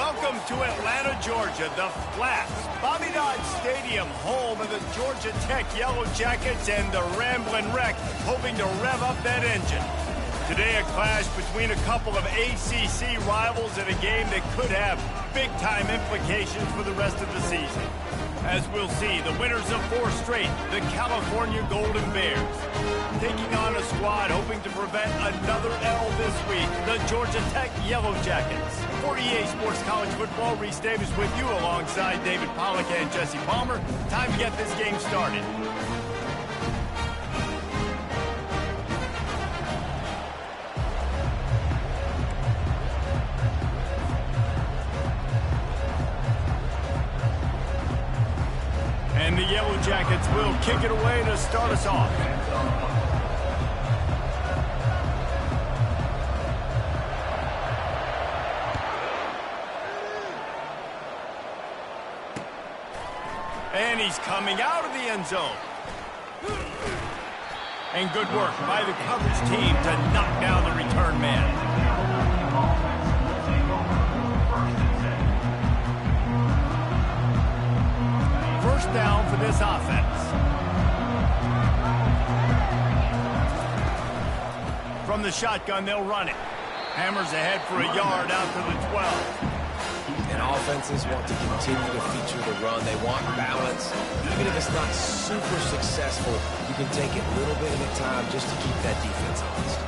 Welcome to Atlanta, Georgia, the Flats, Bobby Dodd Stadium, home of the Georgia Tech Yellow Jackets and the Ramblin' Wreck, hoping to rev up that engine. Today, a clash between a couple of ACC rivals in a game that could have big-time implications for the rest of the season. As we'll see, the winners of 4 straight, the California Golden Bears, taking on a squad hoping to prevent another L this week, the Georgia Tech Yellow Jackets. For EA Sports College Football, Reese Davis with you alongside David Pollack and Jesse Palmer. Time to get this game started. And the Yellow Jackets will kick it away to start us off. And he's coming out of the end zone. And good work by the coverage team to knock down the return man. First down for this offense. From the shotgun, they'll run it. Hammers ahead for a yard out to the 12. And offenses want to continue to feature the run. They want balance. Even if it's not super successful, you can take it a little bit at a time just to keep that defense honest.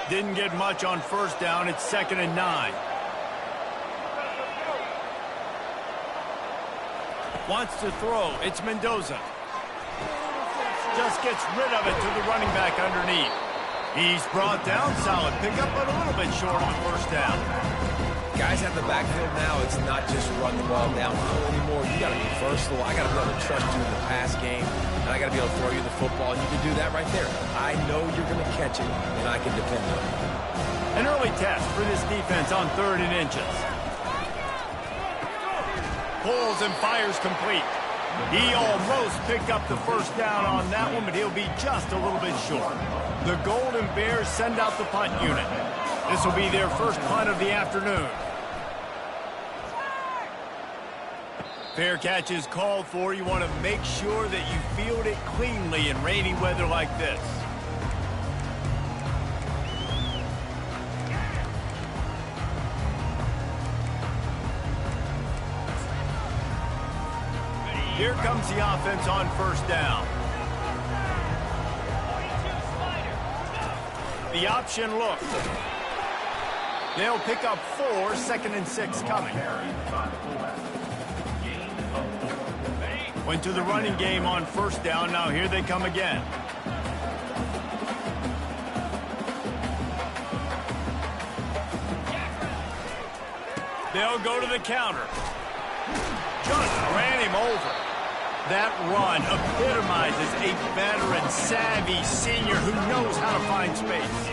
Didn't get much on first down. It's 2nd and 9. Wants to throw. It's Mendoza. Just gets rid of it to the running back underneath. He's brought down. Solid pickup, but a little bit short of the first down. Guys at the backfield now, it's not just run the ball downfield anymore. You got to be versatile. I got to be able to trust you in the pass game, and I got to be able to throw you the football. And you can do that right there. I know you're going to catch it, and I can depend on it. An early test for this defense on 3rd and inches. Pulls and fires complete. He almost picked up the first down on that one, but he'll be just a little bit short. The Golden Bears send out the punt unit. This will be their first punt of the afternoon. Fair catch is called for. You want to make sure that you field it cleanly in rainy weather like this. Here comes the offense on first down. The option look. They'll pick up 4, 2nd and 6 coming. Went to the running game on first down. Now here they come again. They'll go to the counter. Just ran him over. That run epitomizes a veteran, savvy senior who knows how to find space.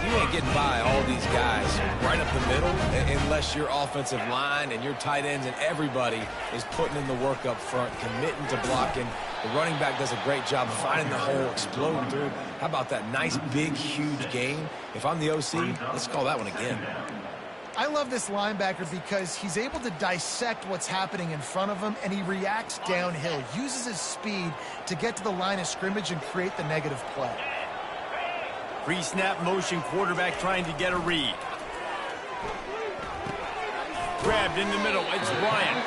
You ain't getting by all these guys right up the middle unless your offensive line and your tight ends and everybody is putting in the work up front, committing to blocking. The running back does a great job finding the hole, exploding through. How about that nice, big, huge gain? If I'm the OC, let's call that one again. I love this linebacker because he's able to dissect what's happening in front of him, and he reacts downhill, uses his speed to get to the line of scrimmage and create the negative play. Pre-snap motion, quarterback trying to get a read. Grabbed in the middle, it's Bryant.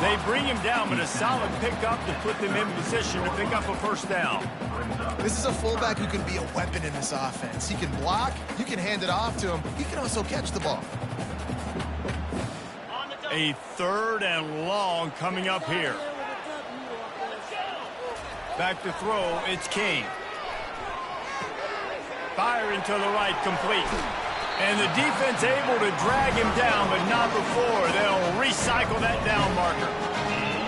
They bring him down, but a solid pickup to put them in position to pick up a first down. This is a fullback who can be a weapon in this offense. He can block, you can hand it off to him, he can also catch the ball. A 3rd and long coming up here. Back to throw, it's King. Firing to the right, complete. And the defense able to drag him down, but not before. They'll recycle that down marker.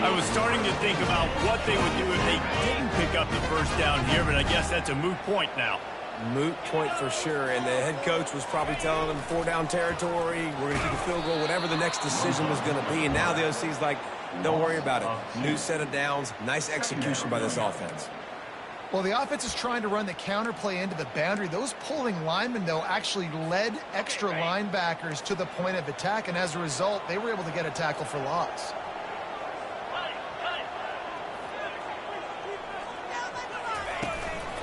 I was starting to think about what they would do if they didn't pick up the first down here, but I guess that's a moot point now. Moot point for sure, and the head coach was probably telling them 4-down territory, we're going to kick a field goal, whatever the next decision was going to be, and now the OC's like, don't worry about it. New set of downs, nice execution by this offense. Well, the offense is trying to run the counter play into the boundary. Those pulling linemen, though, actually led extra linebackers to the point of attack, and as a result, they were able to get a tackle for loss.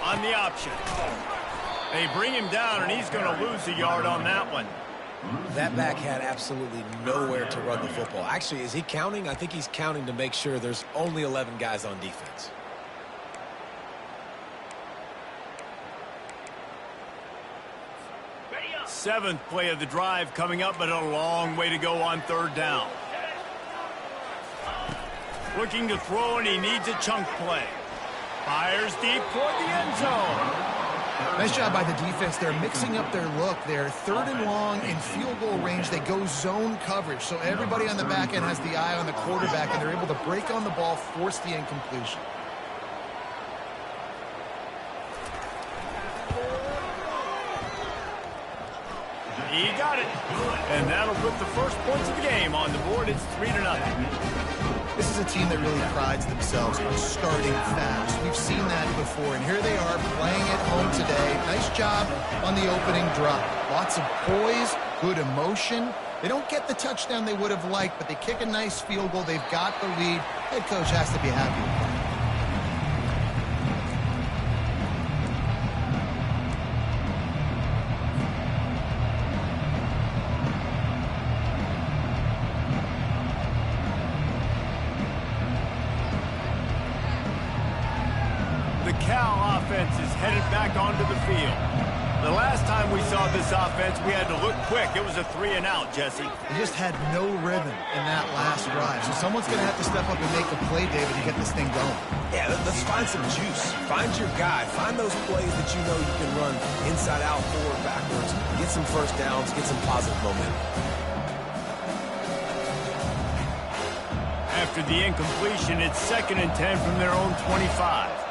On the option. They bring him down, and he's going to lose a yard on that one. That back had absolutely nowhere to run the football. Actually, is he counting? I think he's counting to make sure there's only 11 guys on defense. Seventh play of the drive coming up, but a long way to go on third down. Looking to throw, and he needs a chunk play. Fires deep toward the end zone. Nice job by the defense. They're mixing up their look. They're third and long in field goal range. They go zone coverage. So everybody on the back end has the eye on the quarterback, and they're able to break on the ball, force the incompletion. He got it. And that'll put the first points of the game on the board. It's 3-0. This is a team that really prides themselves on starting fast. We've seen that before, and here they are playing at home today. Nice job on the opening drop. Lots of poise, good emotion. They don't get the touchdown they would have liked, but they kick a nice field goal. They've got the lead. Head coach has to be happy with that. Is headed back onto the field. The last time we saw this offense, we had to look quick. It was a 3-and-out, Jesse. They just had no rhythm in that last drive. So someone's going to have to step up and make a play, David, to get this thing going. Yeah, let's find some juice. Find your guy. Find those plays that you know you can run inside out, forward, backwards. Get some first downs. Get some positive momentum. After the incompletion, it's 2nd and 10 from their own 25.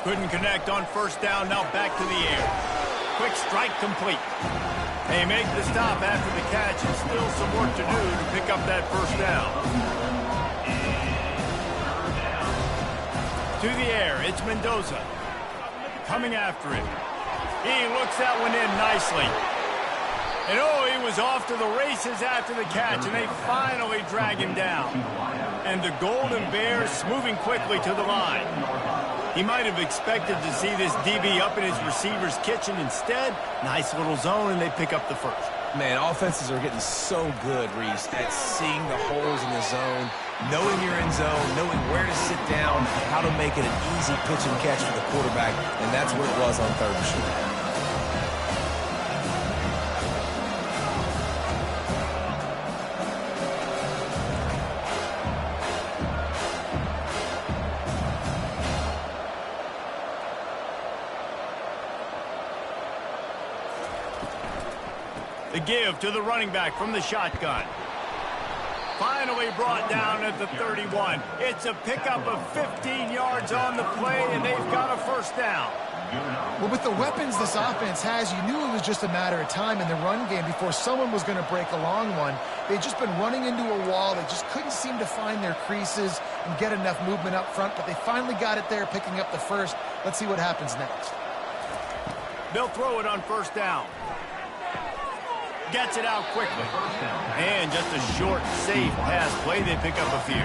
Couldn't connect on first down, now back to the air. Quick strike complete. They make the stop after the catch, and still some work to do to pick up that first down. To the air, it's Mendoza. Coming after him. He looks that one in nicely. And oh, he was off to the races after the catch, and they finally drag him down. And the Golden Bears moving quickly to the line. He might have expected to see this DB up in his receiver's kitchen. Instead, nice little zone, and they pick up the first. Man, offenses are getting so good, Reese, at seeing the holes in the zone, knowing you're in zone, knowing where to sit down, how to make it an easy pitch and catch for the quarterback, and that's what it was on third and short. The give to the running back from the shotgun. Finally brought down at the 31. It's a pickup of 15 yards on the play, and they've got a first down. Well, with the weapons this offense has, you knew it was just a matter of time in the run game before someone was going to break a long one. They'd just been running into a wall. They just couldn't seem to find their creases and get enough movement up front, but they finally got it there, picking up the first. Let's see what happens next. They'll throw it on first down. Gets it out quickly. And just a short, safe pass play. They pick up a few.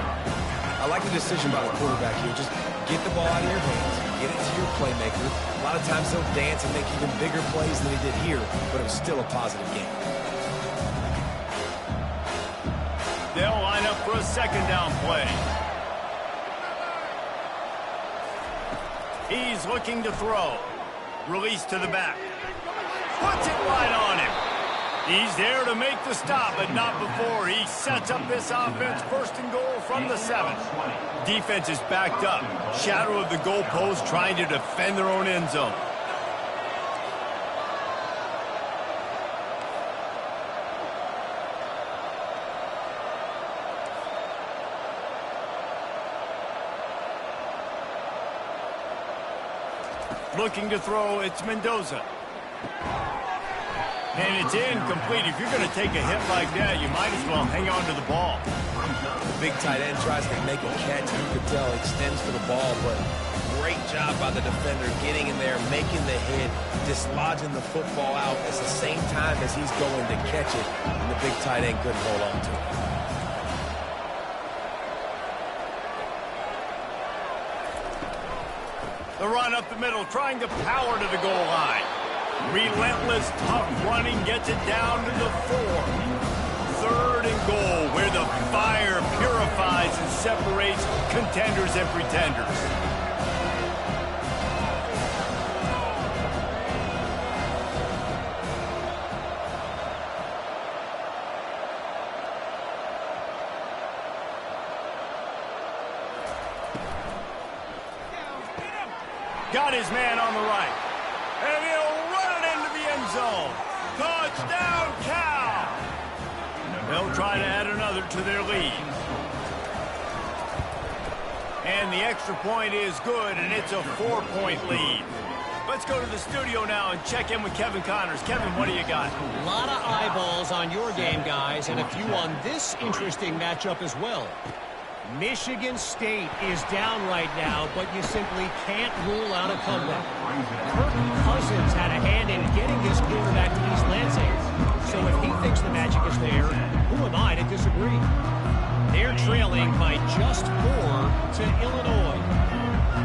I like the decision by the quarterback here. Just get the ball out of your hands. Get it to your playmaker. A lot of times they'll dance and make even bigger plays than they did here, but it was still a positive game. They'll line up for a second down play. He's looking to throw. Release to the back. Puts it right on him. He's there to make the stop, but not before. He sets up this offense first and goal from the 7. Defense is backed up. Shadow of the goalpost trying to defend their own end zone. Looking to throw, it's Mendoza. And it's incomplete. If you're going to take a hit like that, you might as well hang on to the ball. The big tight end tries to make a catch. You could tell extends for the ball, but great job by the defender getting in there, making the hit, dislodging the football out at the same time as he's going to catch it, and the big tight end couldn't hold on to it. The run up the middle, trying to power to the goal line. Relentless, tough running gets it down to the 4. 3rd and goal, where the fire purifies and separates contenders and pretenders. Got his man on the right. And he'll run it into the end zone. Touchdown, Cal! They'll try to add another to their lead. And the extra point is good, and it's a 4-point lead. Let's go to the studio now and check in with Kevin Connors. Kevin, what do you got? A lot of eyeballs on your game, guys, and a few on this interesting matchup as well. Michigan State is down right now, but you simply can't rule out a comeback. Kirk Cousins had a hand in getting his quarterback to East Lansing. So if he thinks the magic is there, who am I to disagree? They're trailing by just 4 to Illinois.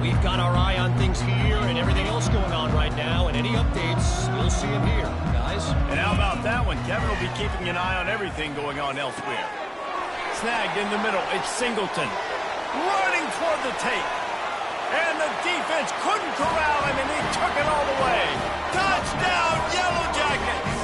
We've got our eye on things here and everything else going on right now, and any updates, you'll see them here, guys. And how about that one? Kevin will be keeping an eye on everything going on elsewhere. Snagged in the middle, it's Singleton. Running toward the tape. And the defense couldn't corral him, and he took it all the way. Touchdown, Yellow Jackets!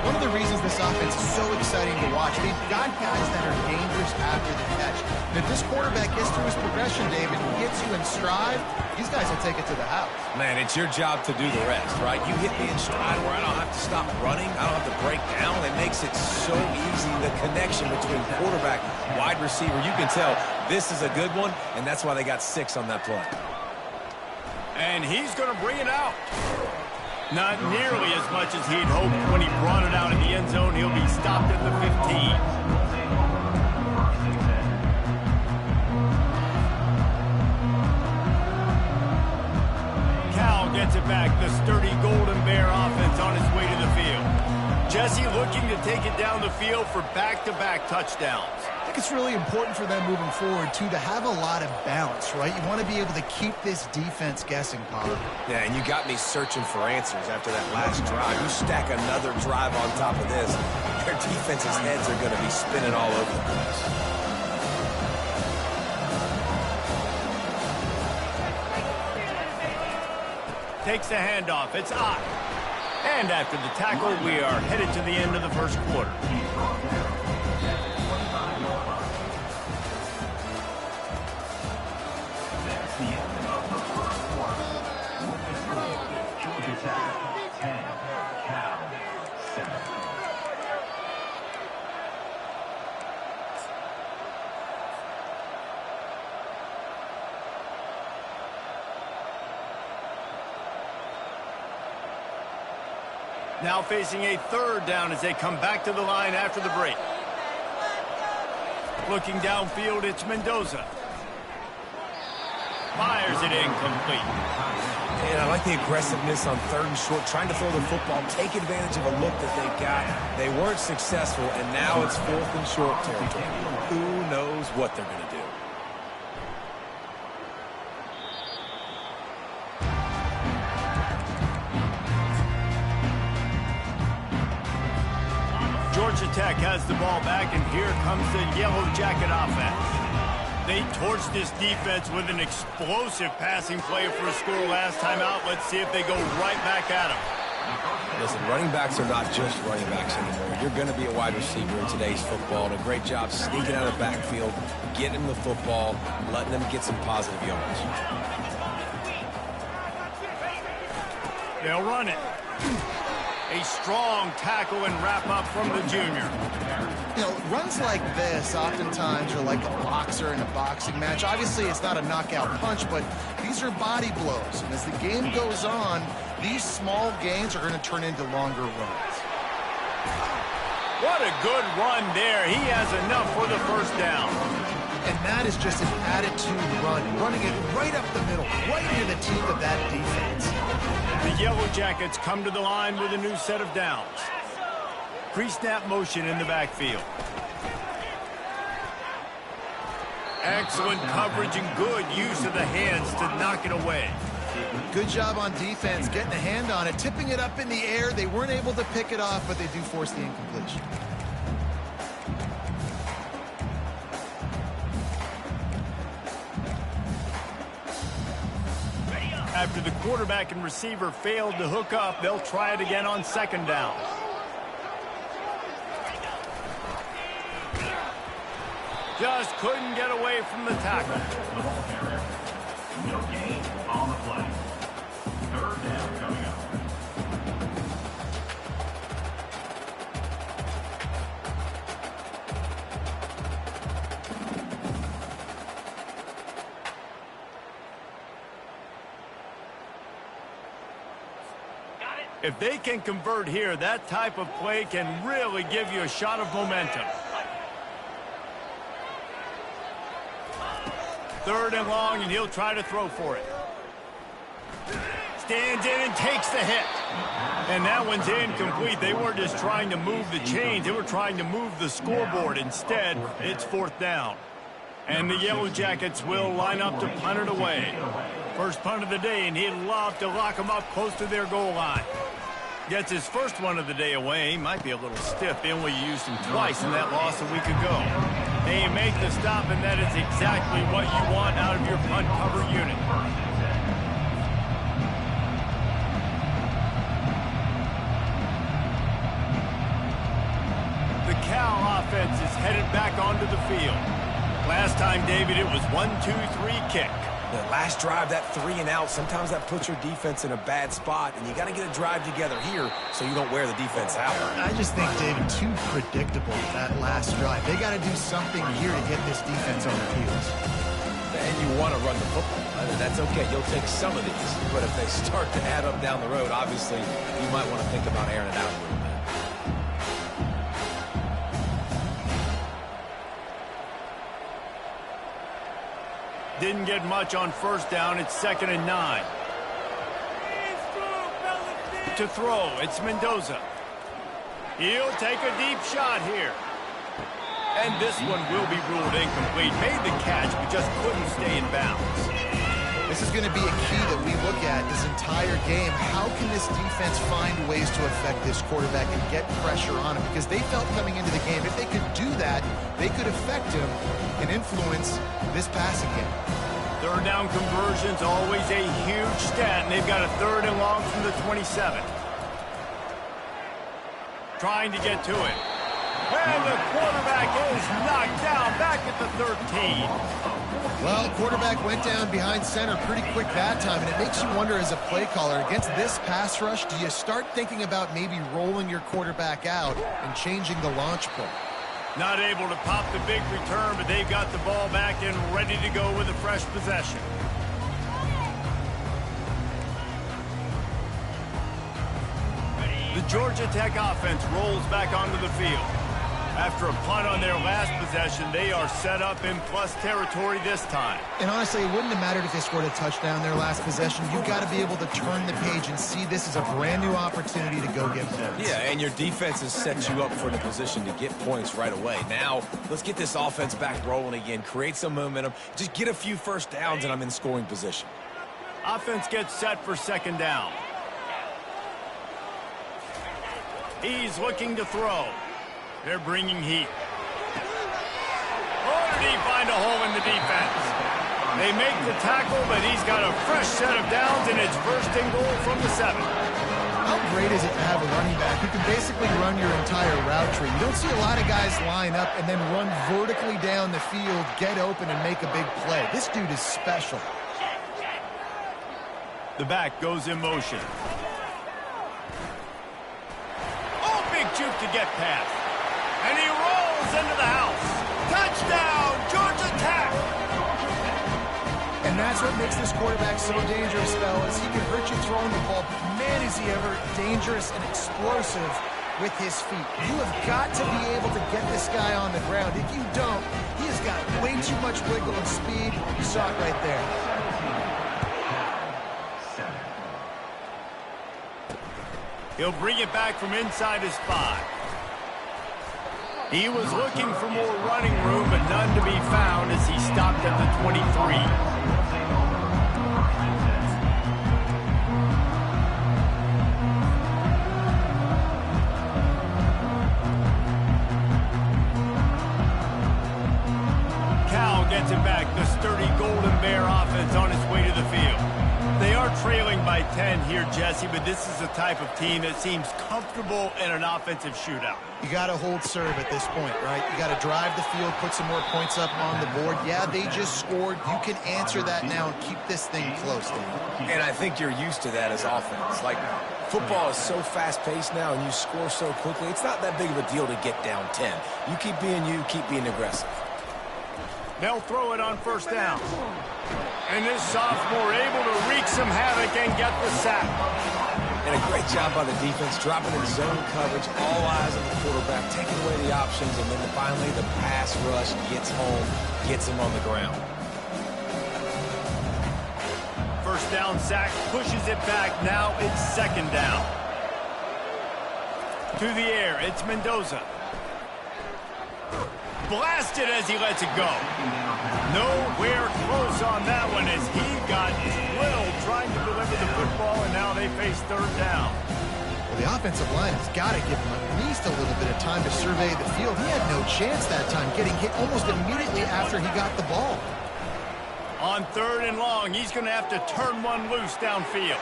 One of the reasons this offense is so exciting to watch, they've got guys that are dangerous after the catch. And if this quarterback gets through his progression, David, and gets you in stride, these guys will take it to the house. Man, it's your job to do the rest, right? You hit me in stride where I don't have to stop running. I don't have to break down. It makes it so easy, the connection between quarterback, wide receiver. You can tell this is a good one, and that's why they got 6 on that play. And he's going to bring it out. Not nearly as much as he'd hoped when he brought it out in the end zone. He'll be stopped at the 15. Cal gets it back. The sturdy Golden Bear offense on its way to the field. Jesse looking to take it down the field for back-to-back touchdowns. I think it's really important for them moving forward, too, to have a lot of balance, right? You want to be able to keep this defense guessing, Colin. Yeah, and you got me searching for answers after that last drive. You stack another drive on top of this, their defense's heads are going to be spinning all over the place. Takes the handoff. It's Ott. And after the tackle, we are headed to the end of the first quarter. Now facing a 3rd down as they come back to the line after the break. Looking downfield, it's Mendoza. Fires it incomplete. And I like the aggressiveness on 3rd and short, trying to throw the football, take advantage of a look that they got. They weren't successful, and now it's 4th and short territory. Who knows what they're going to do? Georgia Tech has the ball back, and here comes the Yellow Jacket offense. They torched this defense with an explosive passing play for a score last time out. Let's see if they go right back at them. Listen, running backs are not just running backs anymore. You're going to be a wide receiver in today's football, and a great job sneaking out of the backfield, getting the football, letting them get some positive yards. They'll run it. A strong tackle and wrap up from the junior. You know, runs like this oftentimes are like a boxer in a boxing match. Obviously, it's not a knockout punch, but these are body blows. And as the game goes on, these small gains are going to turn into longer runs. What a good run there. He has enough for the first down. And that is just an attitude run, running it right up the middle, right near the teeth of that defense. The Yellow Jackets come to the line with a new set of downs. Pre-snap motion in the backfield. Excellent coverage and good use of the hands to knock it away. Good job on defense, getting a hand on it, tipping it up in the air. They weren't able to pick it off, but they do force the incompletion. After the quarterback and receiver failed to hook up, they'll try it again on second down. Just couldn't get away from the tackle. No gain on the play. Third down coming up. If they can convert here, that type of play can really give you a shot of momentum. Third and long, and he'll try to throw for it. Stands in and takes the hit. And that one's incomplete. They weren't just trying to move the chains. They were trying to move the scoreboard. Instead, it's fourth down. And the Yellow Jackets will line up to punt it away. First punt of the day, and he'd love to lock them up close to their goal line. Gets his first one of the day away. He might be a little stiff. They only used him twice in that loss a week ago. They make the stop, and that is exactly what you want out of your punt cover unit. The Cal offense is headed back onto the field. Last time, David, it was 1-2-3 kick. The last drive, that 3 and out, sometimes that puts your defense in a bad spot, and you got to get a drive together here so you don't wear the defense out. I just think, David, too predictable, that last drive. They got to do something here to get this defense on their heels. And you want to run the football. That's okay. You'll take some of these, but if they start to add up down the road, obviously, you might want to think about airing it out a little bit. Didn't get much on first down. It's 2nd and 9. To throw, it's Mendoza. He'll take a deep shot here. And this one will be ruled incomplete. Made the catch, but just couldn't stay in bounds. This is going to be a key that we look at this entire game. How can this defense find ways to affect this quarterback and get pressure on him? Because they felt coming into the game, if they could do that, they could affect him and influence this passing game. Third down conversion's always a huge stat, and they've got a 3rd and long from the 27. Trying to get to it. And the quarterback is knocked down back at the 13. Well, quarterback went down behind center pretty quick that time, and it makes you wonder as a play caller, against this pass rush, do you start thinking about maybe rolling your quarterback out and changing the launch point? Not able to pop the big return, but they've got the ball back and ready to go with a fresh possession. The Georgia Tech offense rolls back onto the field. After a punt on their last possession, they are set up in plus territory this time. And honestly, it wouldn't have mattered if they scored a touchdown their last possession. You've got to be able to turn the page and see this as a brand new opportunity to go get points. Yeah, and your defense has set you up for the position to get points right away. Now, let's get this offense back rolling again, create some momentum, just get a few first downs, and I'm in scoring position. Offense gets set for 2nd down. He's looking to throw. They're bringing heat. Oh, did he find a hole in the defense? They make the tackle, but he's got a fresh set of downs, and it's 1st and goal from the 7. How great is it to have a running back who can basically run your entire route tree? You don't see a lot of guys line up and then run vertically down the field, get open, and make a big play. This dude is special. The back goes in motion. Oh, big juke to get past. And he rolls goes into the house. Touchdown, Georgia Tech! And that's what makes this quarterback so dangerous, fellas. He can hurt you throwing the ball, but man, is he ever dangerous and explosive with his feet. You have got to be able to get this guy on the ground. If you don't, he has got way too much wiggle and speed. You saw it right there. He'll bring it back from inside his 5. He was looking for more running room, but none to be found as he stopped at the 23. Gets it back. The sturdy Golden Bear offense on its way to the field. They are trailing by 10 here, Jesse, but this is the type of team that seems comfortable in an offensive shootout. You got to hold serve at this point, right? You got to drive the field, put some more points up on the board. Yeah, they just scored. You can answer that now and keep this thing close, Dave. And I think you're used to that as offense. Like, football is so fast-paced now and you score so quickly, it's not that big of a deal to get down 10. You keep being aggressive. They'll throw it on first down. And this sophomore able to wreak some havoc and get the sack. And a great job by the defense, dropping in zone coverage, all eyes on the quarterback, taking away the options, and then finally the pass rush gets home, gets him on the ground. First down sack, pushes it back. Now it's second down. To the air, it's Mendoza. Blasted as he lets it go. Nowhere close on that one as he got drilled trying to deliver the football, and now they face third down. Well, the offensive line has got to give him at least a little bit of time to survey the field. He had no chance that time, getting hit almost immediately after he got the ball. On third and long, he's going to have to turn one loose downfield.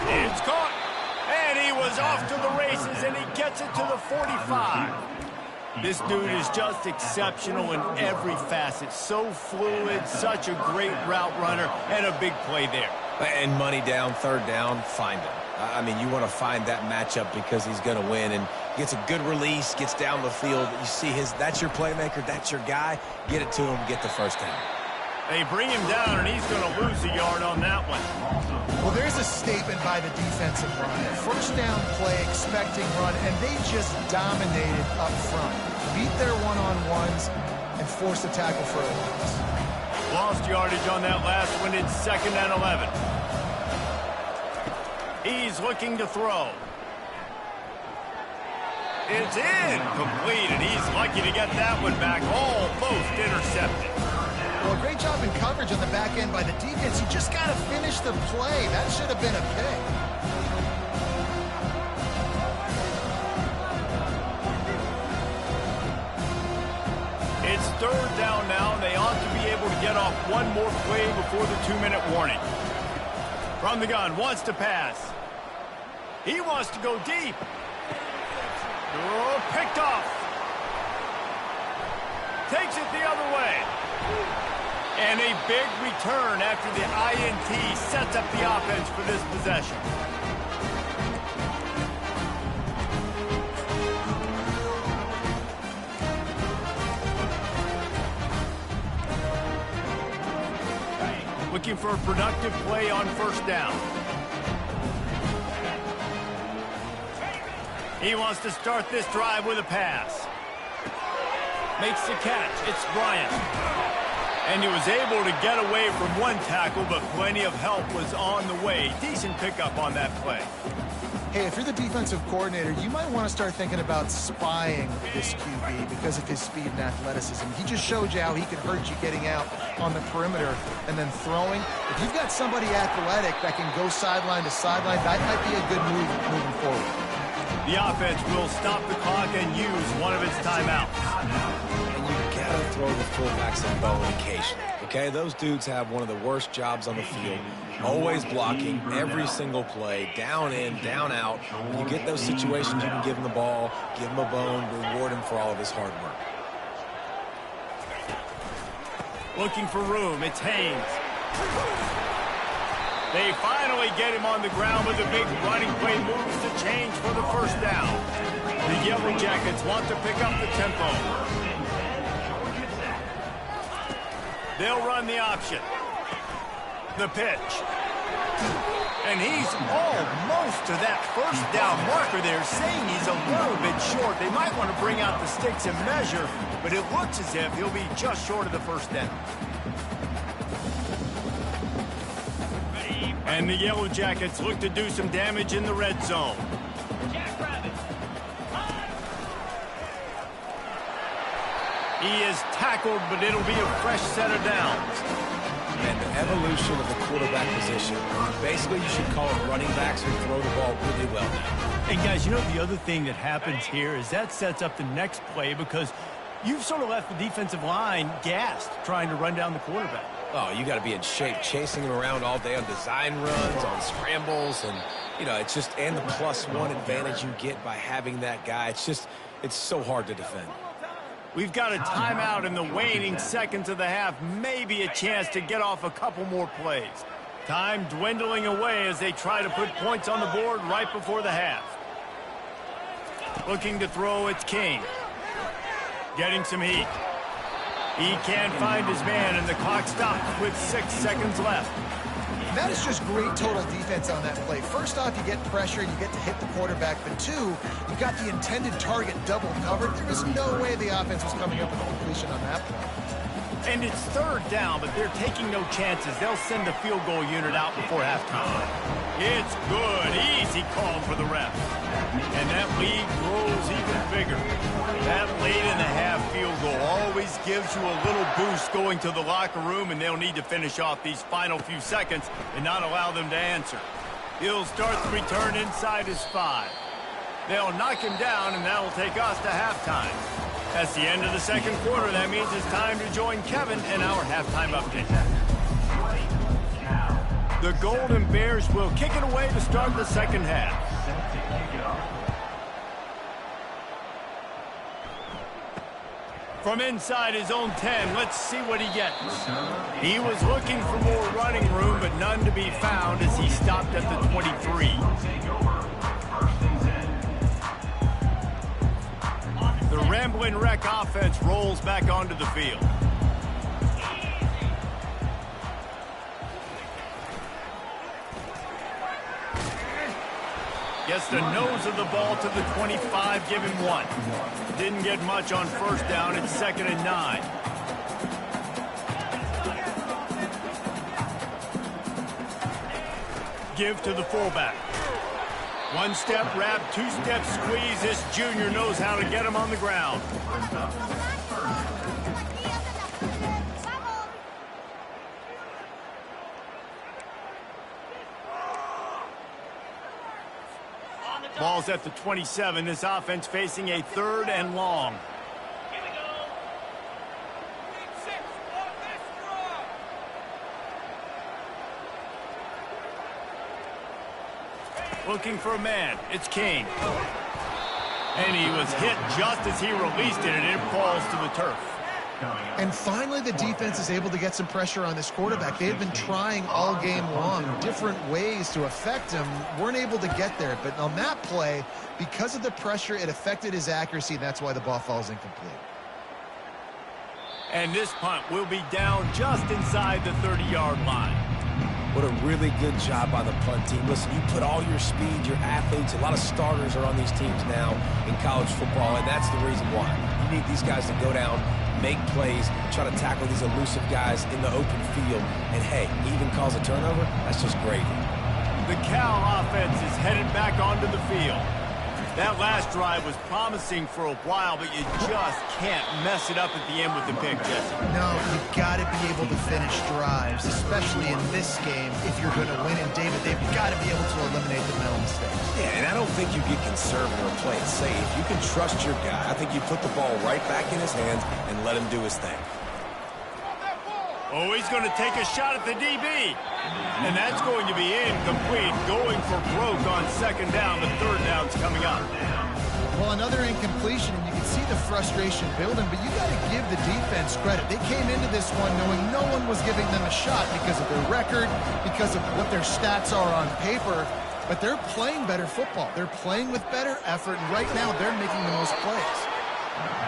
It's caught, and he was off to the races, and he gets it to the 45. This dude is just exceptional in every facet. So fluid, such a great route runner, and a big play there. And money down, third down, find him. I mean, you want to find that matchup because he's going to win, and gets a good release, gets down the field. You see that's your playmaker, that's your guy. Get it to him, get the first down. They bring him down, and he's going to lose a yard on that one. Well, there's a statement by the defensive line. First down play, expecting run, and they just dominated up front. Beat their one-on-ones and forced a tackle for a loss. Lost yardage on that last one. It's second and 11. He's looking to throw. It's incomplete, and he's lucky to get that one back. Almost intercepted. Well, a great job in coverage on the back end by the defense. You just got to finish the play. That should have been a pick. It's third down now, and they ought to be able to get off one more play before the 2-minute warning. From the gun, wants to pass. He wants to go deep. Oh, picked off. Takes it the other way. And a big return after the INT sets up the offense for this possession. Looking for a productive play on first down. He wants to start this drive with a pass. Makes the catch. It's Bryant. And he was able to get away from one tackle, but plenty of help was on the way. Decent pickup on that play. Hey, if you're the defensive coordinator, you might want to start thinking about spying this QB because of his speed and athleticism. He just showed you how he can hurt you getting out on the perimeter and then throwing. If you've got somebody athletic that can go sideline to sideline, that might be a good move moving forward. The offense will stop the clock and use one of its timeouts. And you gotta throw the fullbacks a bone occasionally. Okay, those dudes have one of the worst jobs on the field. Always blocking every single play, down in, down out. When you get those situations, you can give him the ball, give him a bone, reward him for all of his hard work. Looking for room, it's Haynes. They finally get him on the ground with a big running play, moves to change for the first down. The Yellow Jackets want to pick up the tempo. They'll run the option. The pitch. And he's almost to that first down marker there, saying he's a little bit short. They might want to bring out the sticks and measure, but it looks as if he'll be just short of the first down. And the Yellow Jackets look to do some damage in the red zone. He is tackled, but it'll be a fresh set of downs. And the evolution of the quarterback position. Basically, you should call it running backs who throw the ball really well now. And guys, you know the other thing that happens here is that sets up the next play because you've sort of left the defensive line gassed trying to run down the quarterback. Oh, you got to be in shape, chasing him around all day on design runs, on scrambles, and, you know, it's just, and the +1 advantage you get by having that guy. It's so hard to defend. We've got a timeout in the waning seconds of the half, maybe a chance to get off a couple more plays. Time dwindling away as they try to put points on the board right before the half. Looking to throw, it's King. Getting some heat. He can't find his man, and the clock stops with 6 seconds left. That is just great total defense on that play. First off, you get pressure, you get to hit the quarterback, but two, you got the intended target double covered. There was no way the offense was coming up with a completion on that play. And it's third down, but they're taking no chances. They'll send the field goal unit out before halftime. It's good. Easy call for the ref. And that lead grows even bigger. That late in the half field goal always gives you a little boost going to the locker room, and they'll need to finish off these final few seconds and not allow them to answer. He'll start the return inside his 5. They'll knock him down, and that'll take us to halftime. That's the end of the second quarter. That means it's time to join Kevin in our halftime update. The Golden Bears will kick it away to start the second half. From inside his own 10, let's see what he gets. He was looking for more running room, but none to be found as he stopped at the 23. The Ramblin' Wreck offense rolls back onto the field. Gets the nose of the ball to the 25, give him 1. Didn't get much on first down. It's 2nd and 9. Give to the fullback. 1 step wrap, 2 step squeeze. This junior knows how to get him on the ground. Ball's at the 27. This offense facing a 3rd and long. Looking for a man. It's King. And he was hit just as he released it, and it falls to the turf. And finally, the defense is able to get some pressure on this quarterback. They had been trying all game long different ways to affect him. Weren't able to get there. But on that play, because of the pressure, it affected his accuracy, and that's why the ball falls incomplete. And this punt will be down just inside the 30-yard line. What a really good job by the punt team. Listen, you put all your speed, your athletes, a lot of starters are on these teams now in college football, and that's the reason why. You need these guys to go down, make plays, try to tackle these elusive guys in the open field. And, hey, even cause a turnover, that's just great. The Cal offense is headed back onto the field. That last drive was promising for a while, but you just can't mess it up at the end with the pick, Jesse. No, you've got to be able to finish drives, especially in this game. If you're going to win, and David, they've got to be able to eliminate the mental mistakes. Yeah, and I don't think you get conservative or play it safe. You can trust your guy. I think you put the ball right back in his hands and let him do his thing. Oh, he's going to take a shot at the DB. And that's going to be incomplete. Going for broke on 2nd down. The 3rd down's coming up. Well, another incompletion, and you can see the frustration building, but you got to give the defense credit. They came into this one knowing no one was giving them a shot because of their record, because of what their stats are on paper, but they're playing better football. They're playing with better effort, and right now they're making the most plays.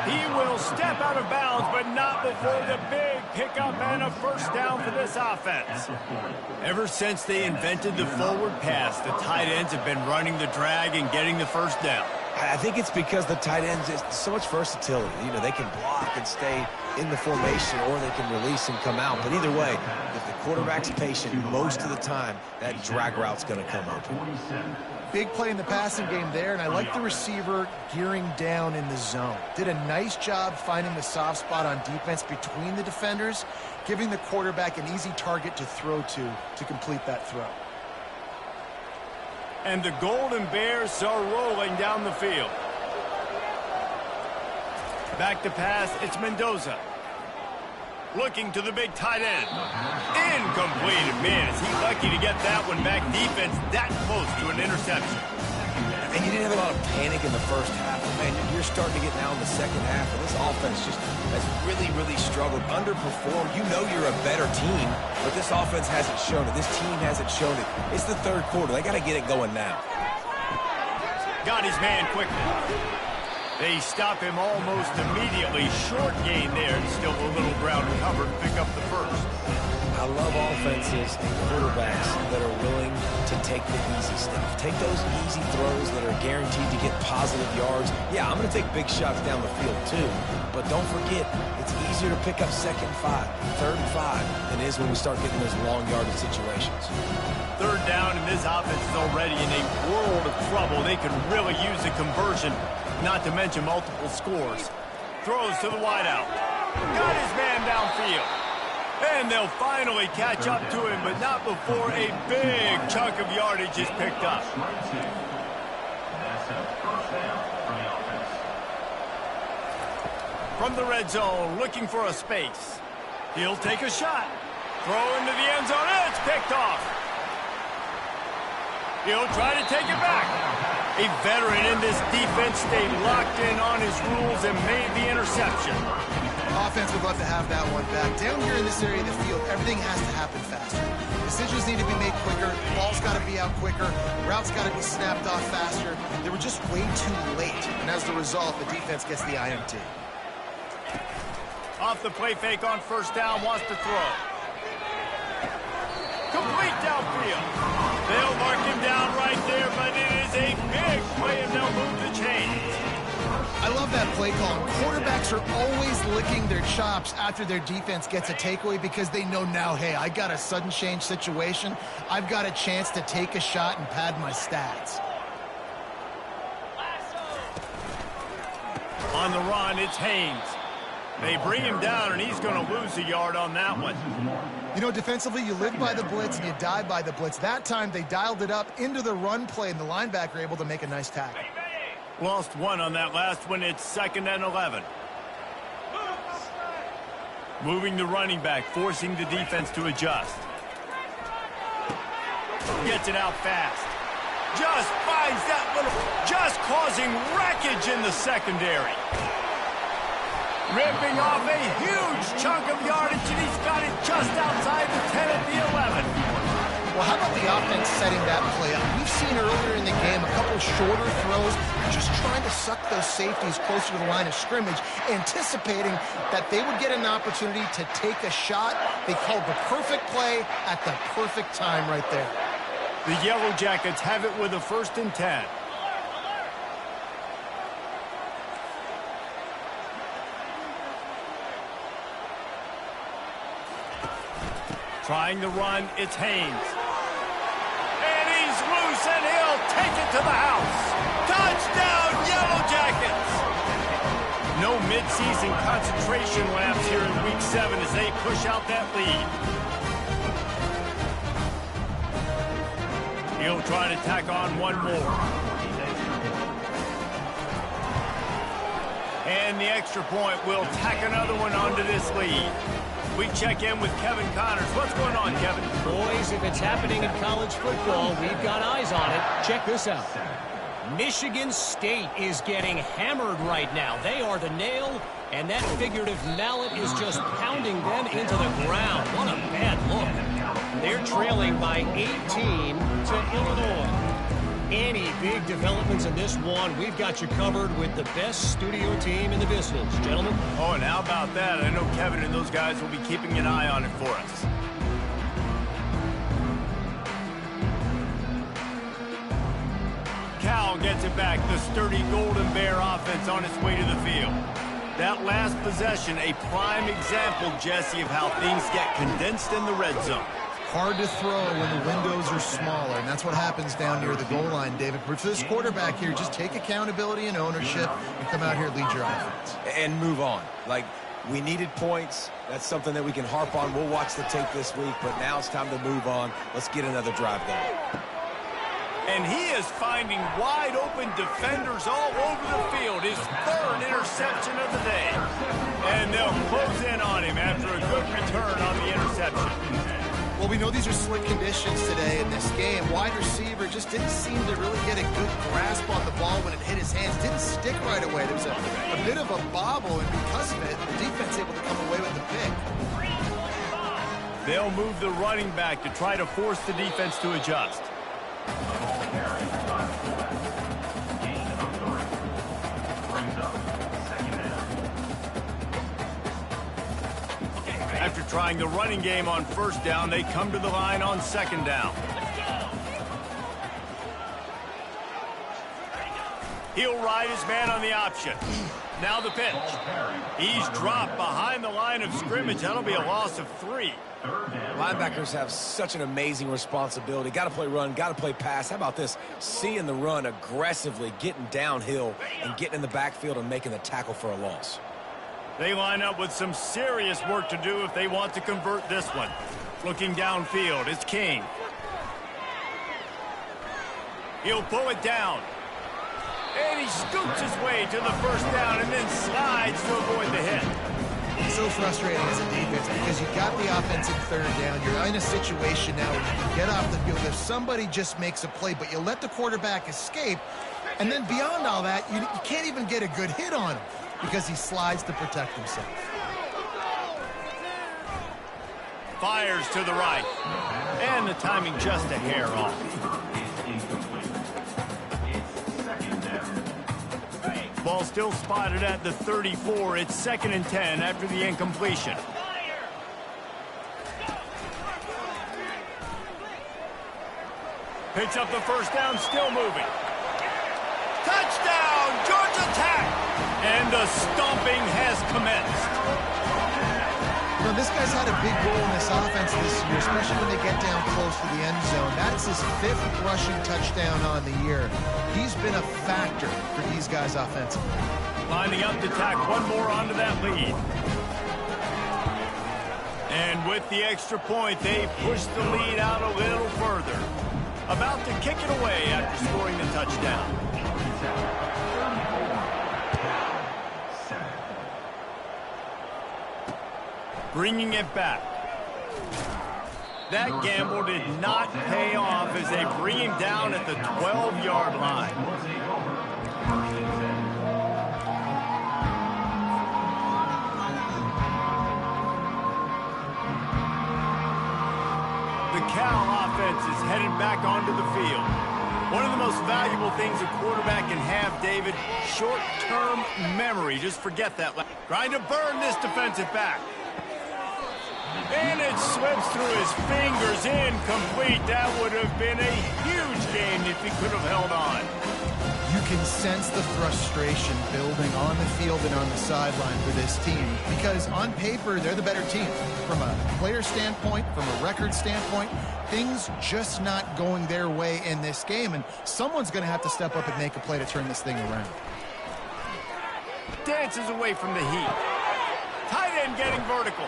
He will step out of bounds, but not before the big pickup and a first down for this offense. Ever since they invented the forward pass, the tight ends have been running the drag and getting the first down. I think it's because the tight ends is so much versatility. You know, they can block and stay in the formation, or they can release and come out. But either way, if the quarterback's patient, most of the time, that drag route's going to come open. Big play in the passing game there, and I like the receiver gearing down in the zone. Did a nice job finding the soft spot on defense between the defenders, giving the quarterback an easy target to throw to complete that throw. And the Golden Bears are rolling down the field. Back to pass, it's Mendoza. Looking to the big tight end. Incomplete. Man, is he lucky to get that one back. Defense that close to an interception. And you didn't have a lot of panic in the first half. Man, you're starting to get now in the second half, and this offense just has really struggled, underperformed. You know you're a better team, but this offense hasn't shown it. This team hasn't shown it. It's the third quarter. They got to get it going now. Got his man quickly. They stop him almost immediately. Short gain there. Still a little ground covered. Pick up the first. I love offenses and quarterbacks that are willing to take the easy stuff. Take those easy throws that are guaranteed to get positive yards. Yeah, I'm going to take big shots down the field too. But don't forget, it's easier to pick up second and 5, third and 5 than it is when we start getting those long yardage situations. Third down, and this offense is already in a world of trouble. They could really use a conversion, not to mention multiple scores. Throws to the wideout. Got his man downfield. And they'll finally catch up to him, but not before a big chunk of yardage is picked up. From the red zone, looking for a space. He'll take a shot. Throw into the end zone, and it's picked off. He'll try to take it back. A veteran in this defense stayed locked in on his rules and made the interception. Offense would love to have that one back. Down here in this area of the field, everything has to happen faster. Decisions need to be made quicker. Ball's got to be out quicker. Routes got to be snapped off faster. They were just way too late. And as a result, the defense gets the INT. Off the play fake on first down, wants to throw. Complete downfield. They'll mark him down right there, but it is a big play and they'll move the chains. I love that play call. Quarterbacks are always licking their chops after their defense gets a takeaway because they know now, hey, I got a sudden change situation. I've got a chance to take a shot and pad my stats. On the run, it's Haynes. They bring him down, and he's going to lose a yard on that one. You know, defensively, you live by the blitz and you die by the blitz. That time, they dialed it up into the run play, and the linebacker able to make a nice tackle. Lost one on that last one. It's 2nd and 11. Moving the running back, forcing the defense to adjust. Gets it out fast. Just finds that little, just causing wreckage in the secondary. Ripping off a huge chunk of yardage, and he's got it just outside the 10 at the 11. Well, how about the offense setting that play up? We've seen earlier in the game a couple shorter throws, just trying to suck those safeties closer to the line of scrimmage, anticipating that they would get an opportunity to take a shot. They called the perfect play at the perfect time right there. The Yellow Jackets have it with a 1st and 10. Trying to run, it's Haynes. And he's loose, and he'll take it to the house. Touchdown, Yellow Jackets! No midseason concentration laps here in Week 7 as they push out that lead. He'll try to tack on one more. And the extra point will tack another one onto this lead. We check in with Kevin Connors. What's going on, Kevin? Boys, if it's happening in college football, we've got eyes on it. Check this out. Michigan State is getting hammered right now. They are the nail, and that figurative mallet is just pounding them into the ground. What a bad look. They're trailing by 18 to Illinois. Any big developments in this one, we've got you covered with the best studio team in the business. Gentlemen? Oh, and how about that? I know Kevin and those guys will be keeping an eye on it for us. Cal gets it back. The sturdy Golden Bear offense on its way to the field. That last possession, a prime example, Jesse, of how things get condensed in the red zone. Hard to throw when the windows are smaller, and that's what happens down near the goal line, David. But for this quarterback here, just take accountability and ownership and come out here and lead your offense. And move on. Like, we needed points. That's something that we can harp on. We'll watch the tape this week, but now it's time to move on. Let's get another drive going. And he is finding wide-open defenders all over the field. His third interception of the day. And they'll close in on him after a good return on the interception. Well, we know these are slick conditions today in this game. Wide receiver just didn't seem to really get a good grasp on the ball when it hit his hands. Didn't stick right away. There was a bit of a bobble, and because of it, the defense able to come away with the pick. They'll move the running back to try to force the defense to adjust. After trying the running game on first down, they come to the line on second down. He'll ride his man on the option. Now the pitch. He's dropped behind the line of scrimmage. That'll be a loss of 3. Linebackers have such an amazing responsibility. Got to play run, got to play pass. How about this? Seeing the run aggressively, getting downhill, and getting in the backfield and making the tackle for a loss. They line up with some serious work to do if they want to convert this one. Looking downfield, it's King. He'll pull it down. And he scoots his way to the first down and then slides to avoid the hit. It's so frustrating as a defense because you got the offensive third down. You're in a situation now where you can get off the field. If somebody just makes a play, but you let the quarterback escape, and then beyond all that, you can't even get a good hit on him because he slides to protect himself. Fires to the right. And the timing just a hair off. Ball still spotted at the 34. It's 2nd and 10 after the incompletion. Picks up the first down, still moving. Touchdown, Georgia Tech! And the stomping has commenced. You know, this guy's had a big role in this offense this year, especially when they get down close to the end zone. That's his 5th rushing touchdown on the year. He's been a factor for these guys offensively. Lining up to tack one more onto that lead. And with the extra point, they push the lead out a little further. About to kick it away after scoring the touchdown. Bringing it back. That gamble did not pay off as they bring him down at the 12-yard line. The Cal offense is headed back onto the field. One of the most valuable things a quarterback can have, David, short-term memory. Just forget that. Trying to burn this defensive back. And it slips through his fingers, incomplete. That would have been a huge gain if he could have held on. You can sense the frustration building on the field and on the sideline for this team because on paper, they're the better team. From a player standpoint, from a record standpoint, things just not going their way in this game, and someone's going to have to step up and make a play to turn this thing around. Dances away from the heat. Tight end getting vertical.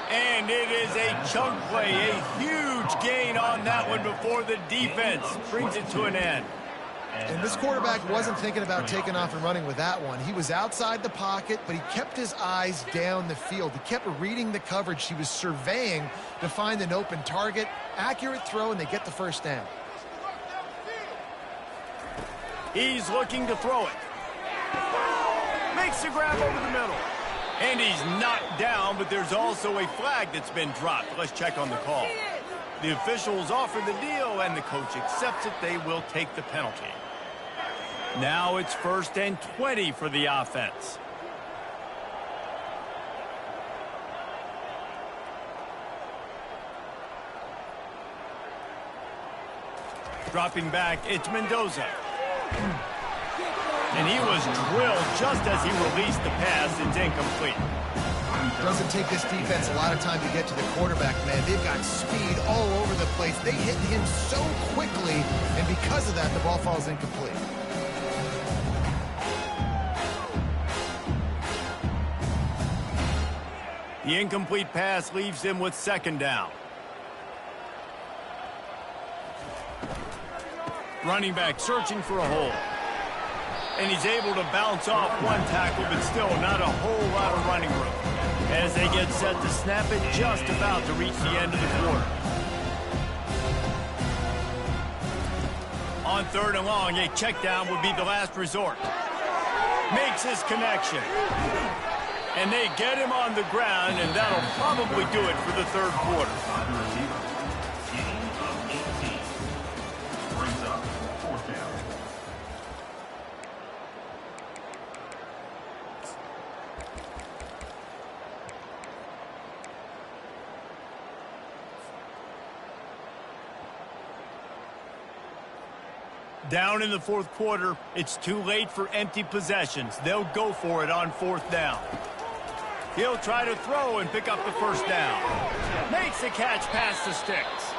And it is a chunk play, a huge gain on that one before the defense brings it to an end. And this quarterback wasn't thinking about taking off and running with that one. He was outside the pocket, but he kept his eyes down the field. He kept reading the coverage. He was surveying to find an open target. Accurate throw, and they get the first down. He's looking to throw it. Makes the grab over the middle. And he's knocked down, but there's also a flag that's been dropped. Let's check on the call. The officials offer the deal, and the coach accepts it. They will take the penalty. Now it's 1st and 20 for the offense. Dropping back, it's Mendoza. And he was drilled just as he released the pass. It's incomplete. Doesn't take this defense a lot of time to get to the quarterback, man. They've got speed all over the place. They hit him so quickly, and because of that, the ball falls incomplete. The incomplete pass leaves him with 2nd down. Running back searching for a hole. And he's able to bounce off one tackle, but still not a whole lot of running room. As they get set to snap it, just about to reach the end of the quarter. On 3rd and long, a check down would be the last resort. Makes his connection. And they get him on the ground, and that'll probably do it for the 3rd quarter. Down in the 4th quarter, it's too late for empty possessions. They'll go for it on 4th down. He'll try to throw and pick up the 1st down. Makes the catch past the sticks.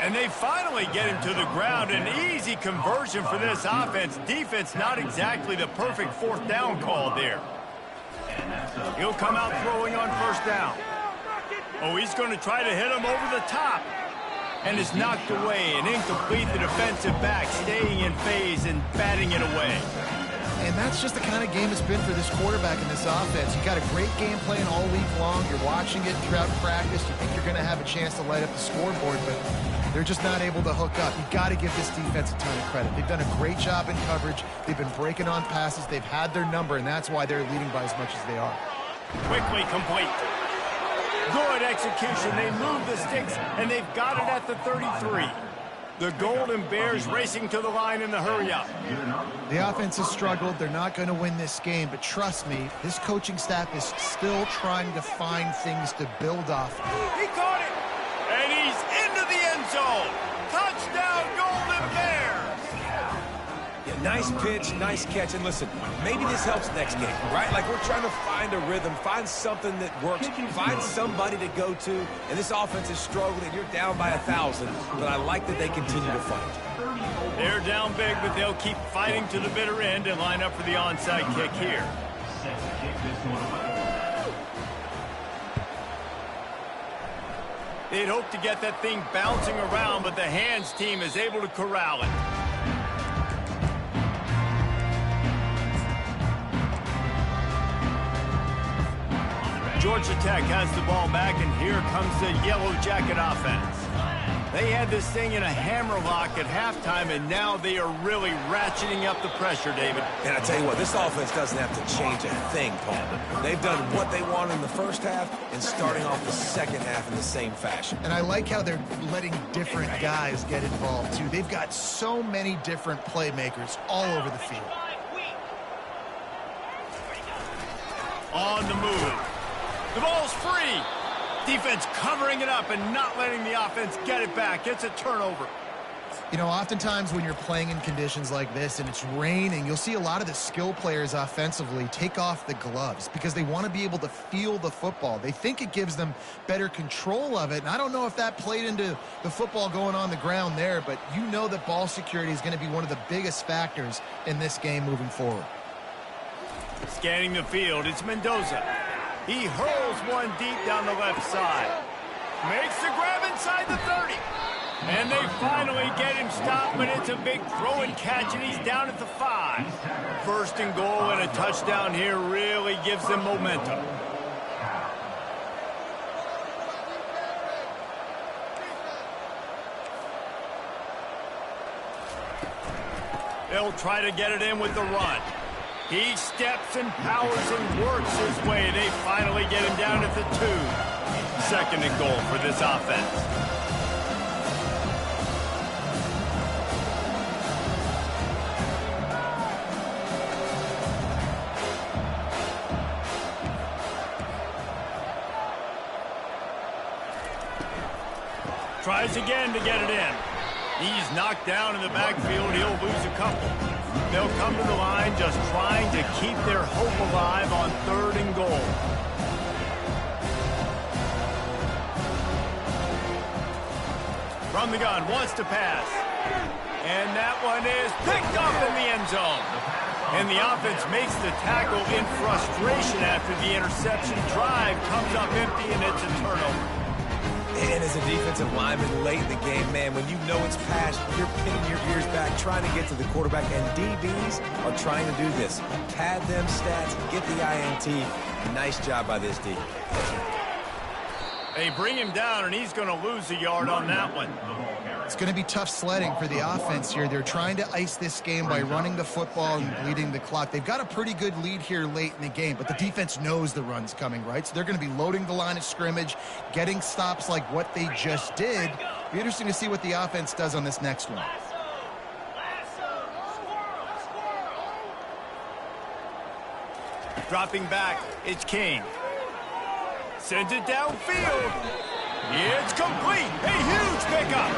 And they finally get him to the ground. An easy conversion for this offense. Defense not exactly the perfect 4th down call there. He'll come out throwing on 1st down. Oh, he's going to try to hit him over the top. And is knocked away and incomplete. The defensive back staying in phase and batting it away. And that's just the kind of game it's been for this quarterback in this offense. You got a great game plan all week long. You're watching it throughout practice. You think you're going to have a chance to light up the scoreboard, but they're just not able to hook up. You got to give this defense a ton of credit. They've done a great job in coverage. They've been breaking on passes. They've had their number, and that's why they're leading by as much as they are. Quickly complete. Good execution. They move the sticks, and they've got it at the 33. The Golden Bears racing to the line in the hurry-up. The offense has struggled. They're not going to win this game, but trust me, this coaching staff is still trying to find things to build off. He caught it, and he's into the end zone. Touchdown, Golden Bears! Yeah, nice pitch, nice catch. And listen, maybe this helps next game, right? Like we're trying to find a rhythm, find something that works, find somebody to go to. And this offense is struggling, and you're down by 1,000. But I like that they continue to fight. They're down big, but they'll keep fighting to the bitter end and line up for the onside kick here. They'd hope to get that thing bouncing around, but the hands team is able to corral it. Georgia Tech has the ball back, and here comes the Yellow Jacket offense. They had this thing in a hammerlock at halftime, and now they are really ratcheting up the pressure, David. And I tell you what, this offense doesn't have to change a thing, Paul. They've done what they want in the first half and starting off the second half in the same fashion. And I like how they're letting different guys get involved, too. They've got so many different playmakers all over the field. On the move. The ball's free. Defense covering it up and not letting the offense get it back. It's a turnover. You know, oftentimes when you're playing in conditions like this and it's raining, you'll see a lot of the skill players offensively take off the gloves because they want to be able to feel the football. They think it gives them better control of it. And I don't know if that played into the football going on the ground there, but you know that ball security is going to be one of the biggest factors in this game moving forward. Scanning the field, it's Mendoza. He hurls one deep down the left side. Makes the grab inside the 30. And they finally get him stopped, but it's a big throw and catch, and he's down at the 5. First and goal and a touchdown here really gives them momentum. They'll try to get it in with the run. He steps and powers and works his way. They finally get him down at the 2. Second and goal for this offense. Tries again to get it in. He's knocked down in the backfield. He'll lose a couple. They'll come to the line just trying to keep their hope alive on 3rd and goal. From the gun, wants to pass. And that one is picked up in the end zone. And the offense makes the tackle in frustration after the interception. Drive comes up empty, and it's a turnover. And as a defensive lineman late in the game, man, when you know it's past, you're pinning your ears back, trying to get to the quarterback, and DBs are trying to do this. Pad them stats, get the INT. Nice job by this D. They bring him down, and he's going to lose a yard on that one. It's going to be tough sledding for the offense here. They're trying to ice this game by running the football and bleeding the clock. They've got a pretty good lead here late in the game, but the defense knows the run's coming, right? So they're going to be loading the line of scrimmage, getting stops like what they just did. Be interesting to see what the offense does on this next one. Dropping back, it's King. Sends it downfield. It's complete. A huge pickup.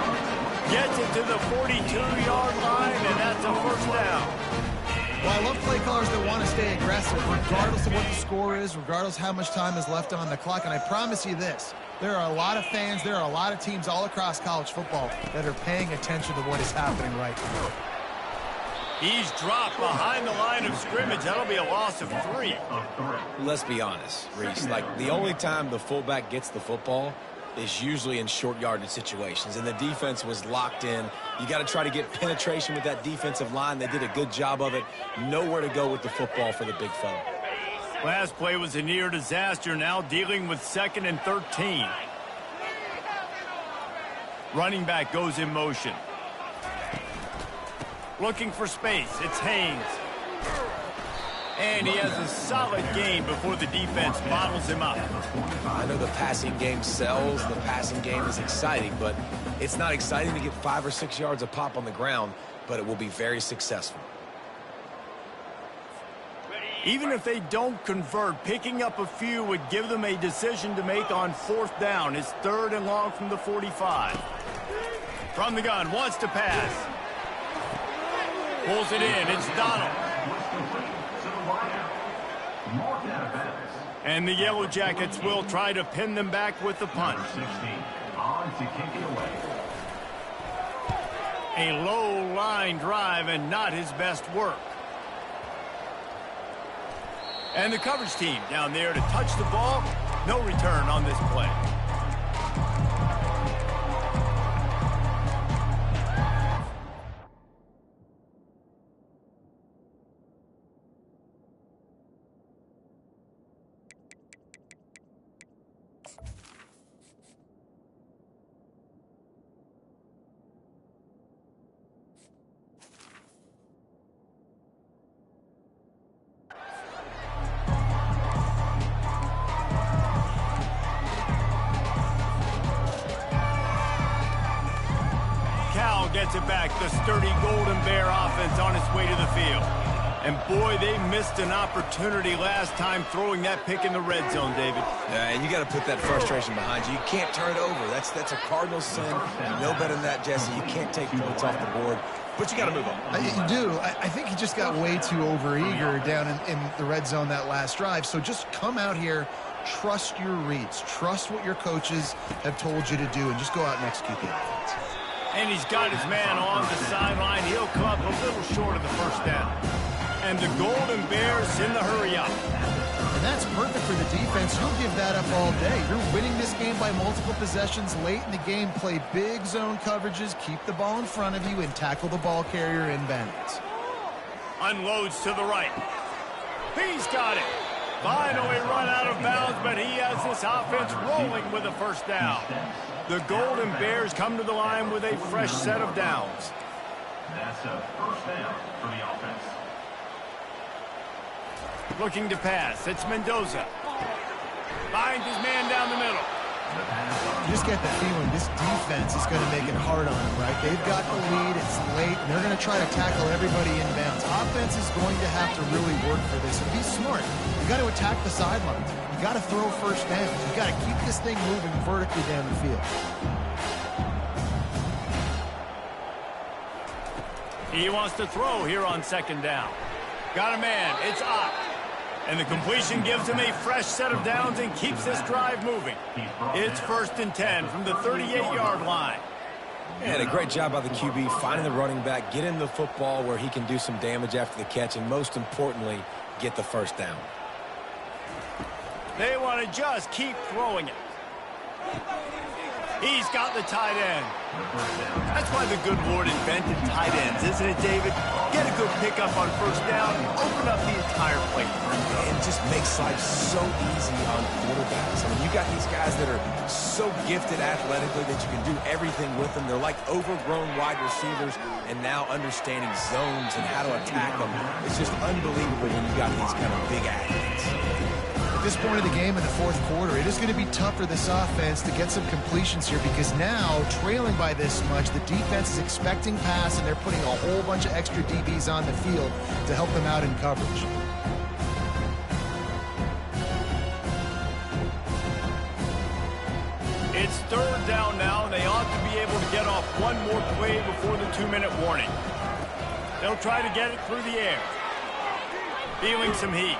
Gets it to the 42-yard line, and that's a first down. Well, I love play callers that want to stay aggressive, regardless of what the score is, regardless how much time is left on the clock. And I promise you this, there are a lot of fans, there are a lot of teams all across college football that are paying attention to what is happening right now. He's dropped behind the line of scrimmage. That'll be a loss of 3. Let's be honest, Reese. Like, the only time the fullback gets the football is usually in short yardage situations, and the defense was locked in. You got to try to get penetration with that defensive line. They did a good job of it. Nowhere to go with the football for the big fella. Last play was a near disaster, now dealing with 2nd and 13. Running back goes in motion. Looking for space. It's Haynes. And he has a solid gain before the defense bottles him up. I know the passing game sells, the passing game is exciting, but it's not exciting to get 5 or 6 yards a pop on the ground, but it will be very successful. Even if they don't convert, picking up a few would give them a decision to make on 4th down. It's 3rd and long from the 45. From the gun, wants to pass. Pulls it in, it's Donald. And the Yellow Jackets will try to pin them back with the punt. A low line drive and not his best work. And the coverage team down there to touch the ball. No return on this play. Gets it back, the sturdy Golden Bear offense on its way to the field. And boy, they missed an opportunity last time throwing that pick in the red zone, David. And you got to put that frustration behind you. You can't turn it over. That's a cardinal sin. You know better than that, Jesse. You can't take points off the board, but you got to move on. You do. I think he just got way too overeager down in the red zone that last drive. So just come out here, trust your reads, trust what your coaches have told you to do, and just go out and execute the offense. And he's got his man on the sideline. He'll come up a little short of the first down. And the Golden Bears in the hurry up. And that's perfect for the defense. You'll give that up all day. You're winning this game by multiple possessions late in the game. Play big zone coverages, keep the ball in front of you, and tackle the ball carrier inbounds. Unloads to the right. He's got it. Finally run out of bounds, but he has this offense rolling with a first down. The Golden Bears come to the line with a fresh set of downs. That's a first down for the offense. Looking to pass. It's Mendoza. Finds his man down the middle. You just get the feeling this defense is going to make it hard on them, right? They've got the lead. It's late, and they're going to try to tackle everybody inbounds. Offense is going to have to really work for this. And be smart. You got to attack the sidelines. You got to throw first downs. You got to keep this thing moving vertically down the field. He wants to throw here on second down. Got a man. It's up. And the completion gives him a fresh set of downs and keeps this drive moving. It's 1st and 10 from the 38-yard line. And a great job by the QB finding the running back, get him the football where he can do some damage after the catch, and most importantly, get the first down. They want to just keep throwing it. He's got the tight end. That's why the good Lord invented tight ends, isn't it, David? Get a good pickup on first down, open up the entire plate. It just makes life so easy on quarterbacks. I mean, you got these guys that are so gifted athletically that you can do everything with them. They're like overgrown wide receivers, and now understanding zones and how to attack them. It's just unbelievable when you got these kind of big athletes. At this point of the game in the 4th quarter, it is going to be tough for this offense to get some completions here because now, trailing by this much, the defense is expecting pass, and they're putting a whole bunch of extra DBs on the field to help them out in coverage. It's 3rd down now, and they ought to be able to get off one more play before the 2-minute warning. They'll try to get it through the air. Feeling some heat.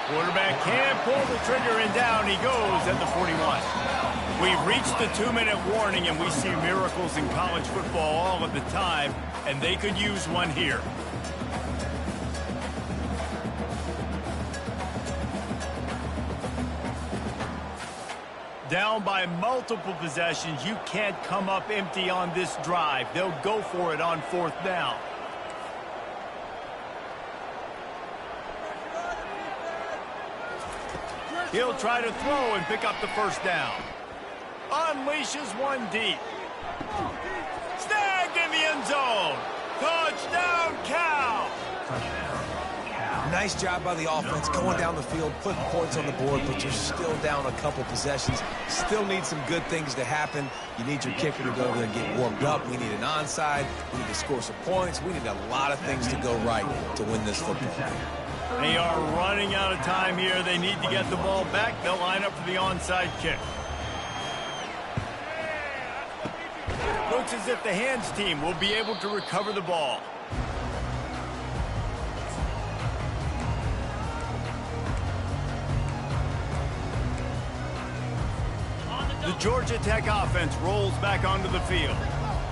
Quarterback can't pull the trigger, and down he goes at the 41. We've reached the 2-minute warning, and we see miracles in college football all of the time, and they could use one here. Down by multiple possessions, you can't come up empty on this drive. They'll go for it on 4th down. He'll try to throw and pick up the first down. Unleashes one deep. Snagged in the end zone. Touchdown, Cal. Nice job by the offense going down the field, putting points on the board, but you're still down a couple possessions. Still need some good things to happen. You need your kicker to go over there and get warmed up. We need an onside. We need to score some points. We need a lot of things to go right to win this football game. They are running out of time here. They need to get the ball back. They'll line up for the onside kick. Looks as if the hands team will be able to recover the ball. The Georgia Tech offense rolls back onto the field.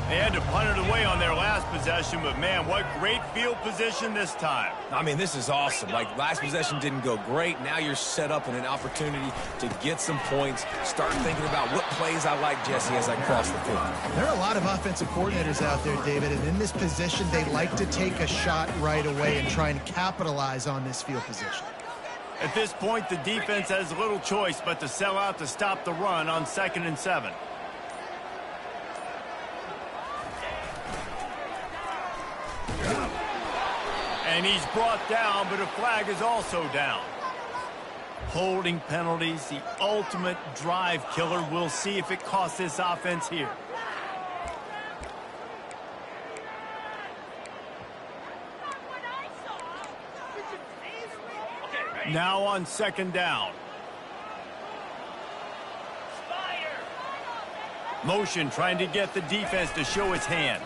They had to punt it away on their last possession, but man, what great field position this time. I mean, this is awesome. Like, last possession didn't go great. Now you're set up in an opportunity to get some points. Start thinking about what plays I like, Jesse, as I cross the field. There are a lot of offensive coordinators out there, David, and in this position, they like to take a shot right away and try and capitalize on this field position. At this point, the defense has little choice but to sell out to stop the run on 2nd and 7. And he's brought down, but a flag is also down. Holding penalties, the ultimate drive killer. We'll see if it costs this offense here. Now on 2nd down. Motion trying to get the defense to show its hand.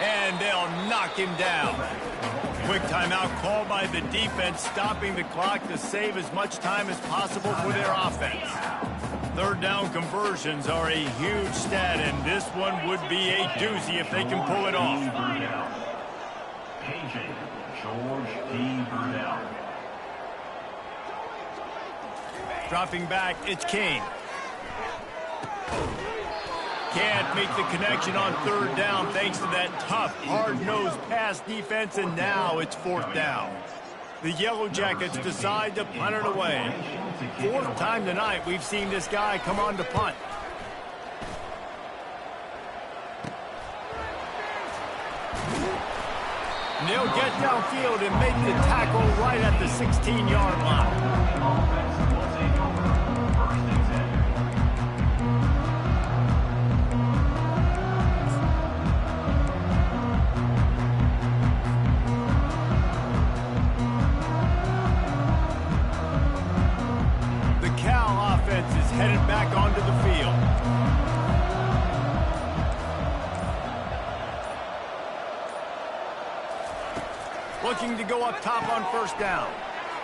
And they'll knock him down. Quick timeout called by the defense, stopping the clock to save as much time as possible for their offense. 3rd down conversions are a huge stat, and this one would be a doozy if they can pull it off. George P. Burdell. Dropping back, it's King. Can't make the connection on 3rd down thanks to that tough, hard-nosed pass defense, and now it's 4th down. The Yellow Jackets decide to punt it away. 4th time tonight we've seen this guy come on to punt. And they'll get downfield and make the tackle right at the 16-yard line. Is headed back onto the field. looking to go up top on first down.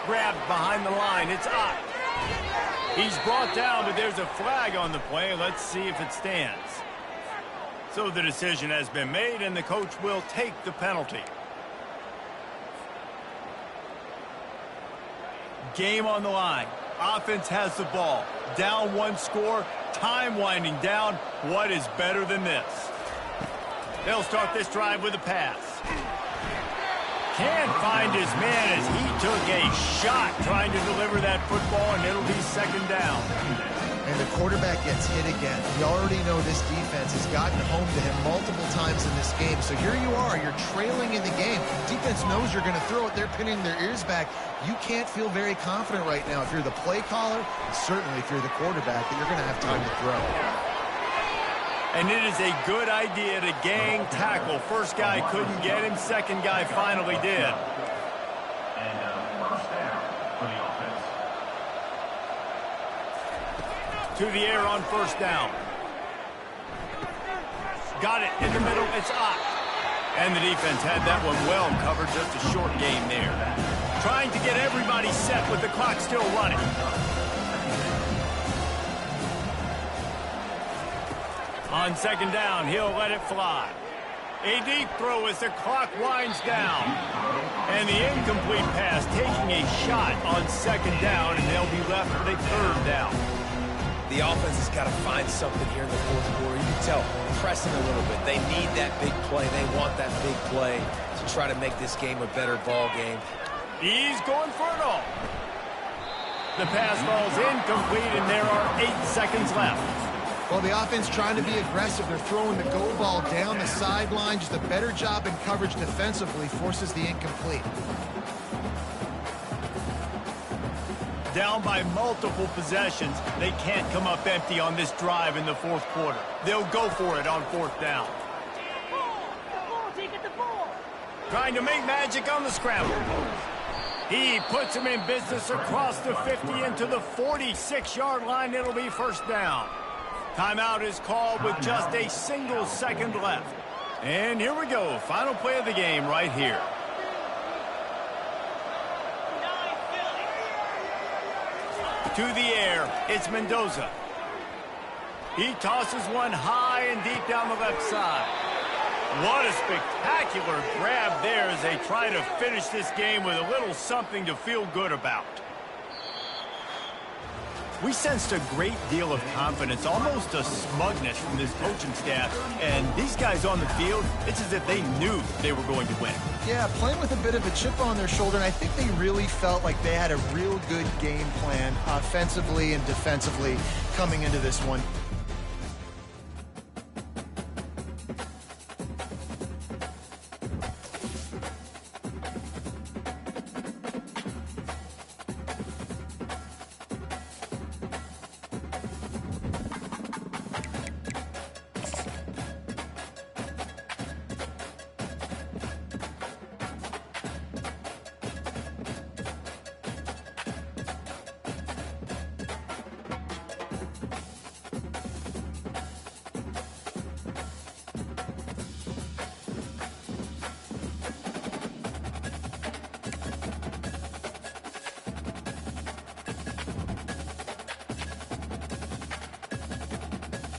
Grabbed behind the line. It's up. He's brought down, but there's a flag on the play. Let's see if it stands. So the decision has been made, and the coach will take the penalty. Game on the line. Offense has the ball. Down one score. Time winding down. What is better than this? They'll start this drive with a pass. Can't find his man as he took a shot trying to deliver that football, and it'll be second down. And the quarterback gets hit again. We already know this defense has gotten home to him multiple times in this game. So here you are, you're trailing in the game. Defense knows you're going to throw it. They're pinning their ears back. You can't feel very confident right now if you're the play caller, and certainly if you're the quarterback, that you're going to have time to throw. And it is a good idea to gang tackle. First guy couldn't get him. Second guy finally did. And first down for the offense. To the air on first down. Got it in the middle. It's up. And the defense had that one well covered. Just a short game there. Trying to get everybody set with the clock still running. On second down, he'll let it fly. A deep throw as the clock winds down. And the incomplete pass taking a shot on second down, and they'll be left with a third down. The offense has got to find something here in the fourth quarter. You can tell, pressing a little bit. They need that big play. They want that big play to try to make this game a better ball game. He's going for it all. The pass falls incomplete, and there are 8 seconds left. Well, the offense trying to be aggressive. They're throwing the go ball down the sideline. Just a better job in coverage defensively forces the incomplete. Down by multiple possessions. They can't come up empty on this drive in the fourth quarter. They'll go for it on fourth down. Trying to make magic on the scramble. He puts him in business across the 50 into the 46-yard line. It'll be first down. Timeout is called with just a single second left. And here we go. Final play of the game right here. To the air, it's Mendoza. He tosses one high and deep down the left side. What a spectacular grab there as they try to finish this game with a little something to feel good about. We sensed a great deal of confidence, almost a smugness from this coaching staff. And these guys on the field, it's as if they knew they were going to win. Yeah, playing with a bit of a chip on their shoulder, and I think they really felt like they had a real good game plan offensively and defensively coming into this one.